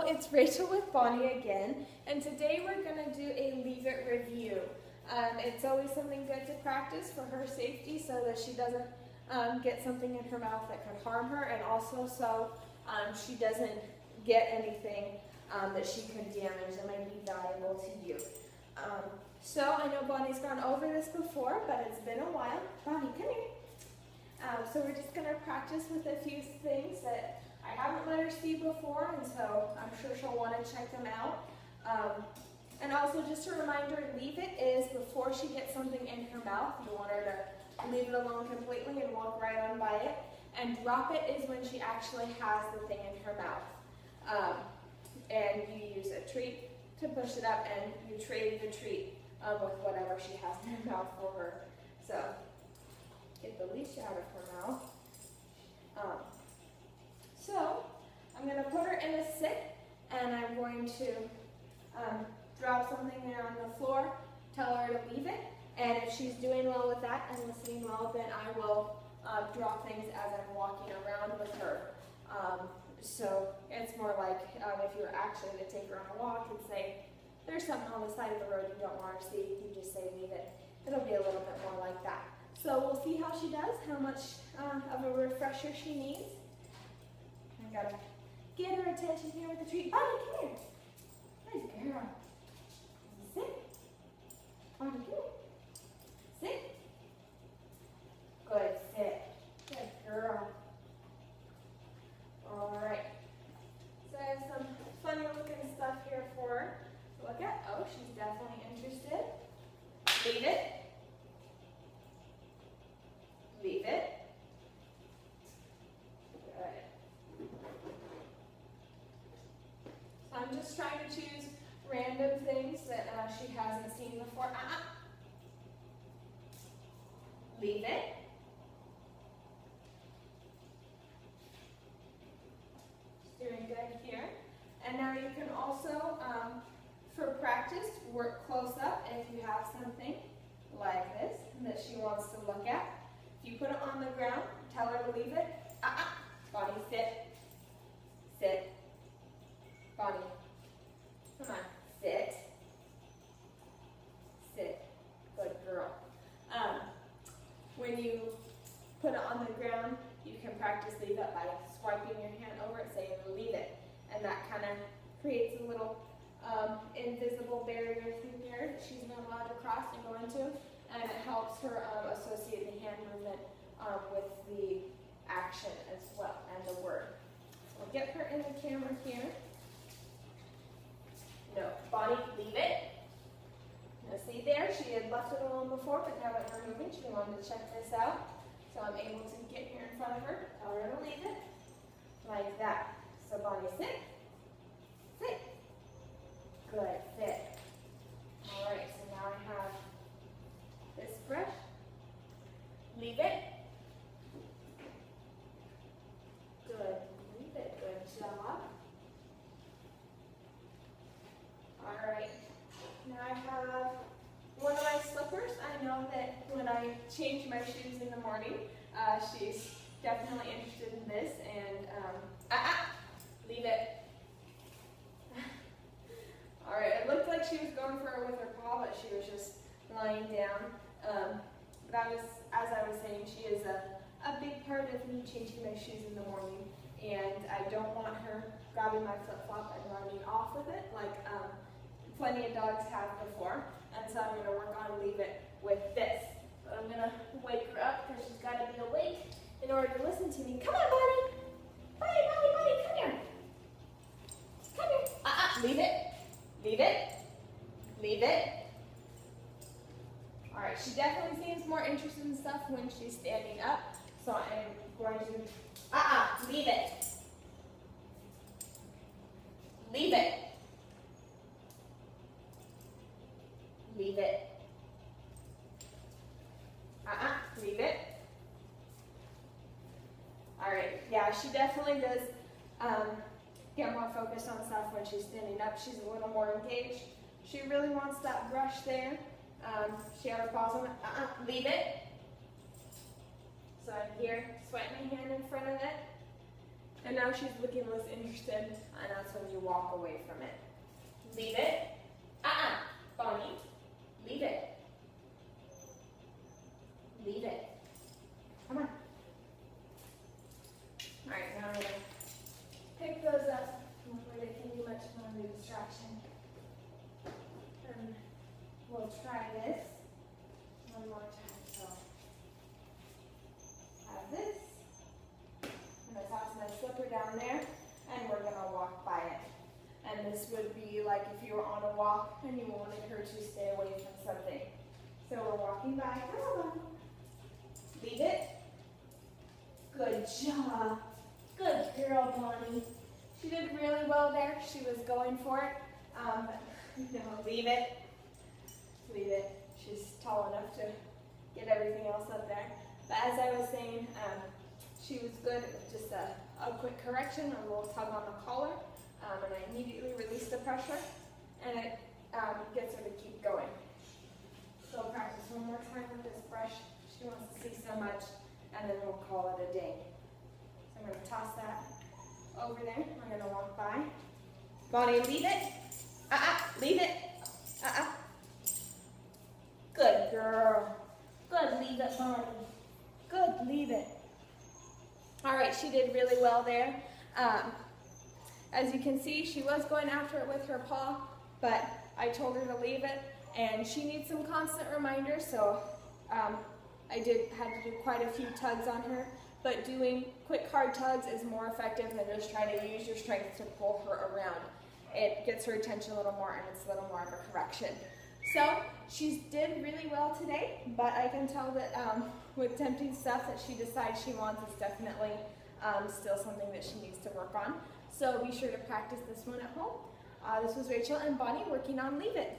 it's Rachel with Bonnie again, and today we're going to do a Leave It review. It's always something good to practice for her safety so that she doesn't get something in her mouth that could harm her, and also so she doesn't get anything that she could damage that might be valuable to you. So I know Bonnie's gone over this before, but it's been a while. Bonnie, come here. So we're just going to practice with a few things that I haven't let her see before, and so I'm sure she'll want to check them out. And also just a reminder, leave it is before she gets something in her mouth. You want her to leave it alone completely and walk right on by it. And drop it is when she actually has the thing in her mouth. And you use a treat to push it up, and you trade the treat with whatever she has in her mouth for her. So get the leash out of her mouth. So I'm going to put her in a sit, and I'm going to drop something there on the floor, tell her to leave it, and if she's doing well with that and listening well, then I will drop things as I'm walking around with her. So it's more like if you were actually to take her on a walk and say, there's something on the side of the road you don't want her to see, you just say leave it. It'll be a little bit more like that. So we'll see how she does, how much of a refresher she needs. I gotta get her attention here with the treat. Bonnie, come here. Nice girl. Sit. Bonnie, come here. Sit. Good, sit. Good girl. All right. So I have some funny looking stuff here for her to look at. Oh, she's definitely interested. Leave it. Leave it. Good. So I'm just trying to choose random things that she hasn't seen before. Leave it. She's doing good here. And now you can also, for practice, work close up. And if you have something like this that she wants to look at, if you put it on the ground, tell her to leave it. Bonnie, sit. Sit. Bonnie, come on, sit. Sit. Good girl. When you put it on the ground, you can practice leave it by swiping your hand over it, saying leave it. And that kind of creates a little invisible barrier through there that she's not allowed to cross and go into. And it helps her associate the hand movement with the action as well, and the word. So we'll get her in the camera here. No, Bonnie, leave it. Now see there, she had left it alone before, but now that we're moving, she wanted to check this out. So I'm able to get here in front of her, tell her to leave it, like that. So Bonnie, sit. Sit. Good, sit. All right, so now I have this brush. Leave it. Good. Leave it. Good job. All right. Now I have one of my slippers. I know that when I change my shoes in the morning, she's definitely interested in this. And leave it. All right. It looked like she was going for it with her paw, but she was just lying down. That was, as I was saying, she is a big part of me changing my shoes in the morning, and I don't want her grabbing my flip-flop and running off with it like plenty of dogs have before. And so I'm going to work on leave it with this. So I'm going to wake her up because she's got to be awake in order to listen to me. Come on, Bonnie. Bonnie, Bonnie, Bonnie, come here. Come here. Leave it. Leave it. Leave it. All right, she definitely seems more interested in stuff when she's standing up. So I'm going to, leave it. Leave it. Leave it. Leave it. All right, yeah, she definitely does get more focused on stuff when she's standing up. She's a little more engaged. She really wants that brush there. She had her paws on it. Leave it. So I'm here, swipe my hand in front of it. And now she's looking less interested and that's when you walk away from it. Leave it. Bonnie, leave it. Leave it. Come on. All right, now we're gonna pick those up before they can be much more of a distraction. And we'll try this one more time. So, have this. I'm gonna toss my slipper down there, and we're gonna walk by it. And this would be like if you were on a walk and you wanted her to stay away from something. So we're walking by. Come on. Leave it. Good job. Good girl, Bonnie. She did really well there. She was going for it. Leave it. Leave it. She's tall enough to get everything else up there. But as I was saying, she was good. It was just a quick correction, a little tug on the collar, and I immediately released the pressure, and it gets her to keep going. So practice one more time with this brush. She wants to see so much, and then we'll call it a day. So I'm going to toss that over there. I'm going to walk by. Bonnie, leave it. Leave it. Good girl. Good, leave it, Bonnie. Good, leave it. All right, she did really well there. As you can see, she was going after it with her paw, but I told her to leave it, and she needs some constant reminders, so I had to do quite a few tugs on her, but doing quick hard tugs is more effective than just trying to use your strength to pull her around. It gets her attention a little more, and it's a little more of a correction. So she did really well today, but I can tell that with tempting stuff that she decides she wants is definitely still something that she needs to work on. So be sure to practice this one at home. This was Rachel and Bonnie working on Leave It.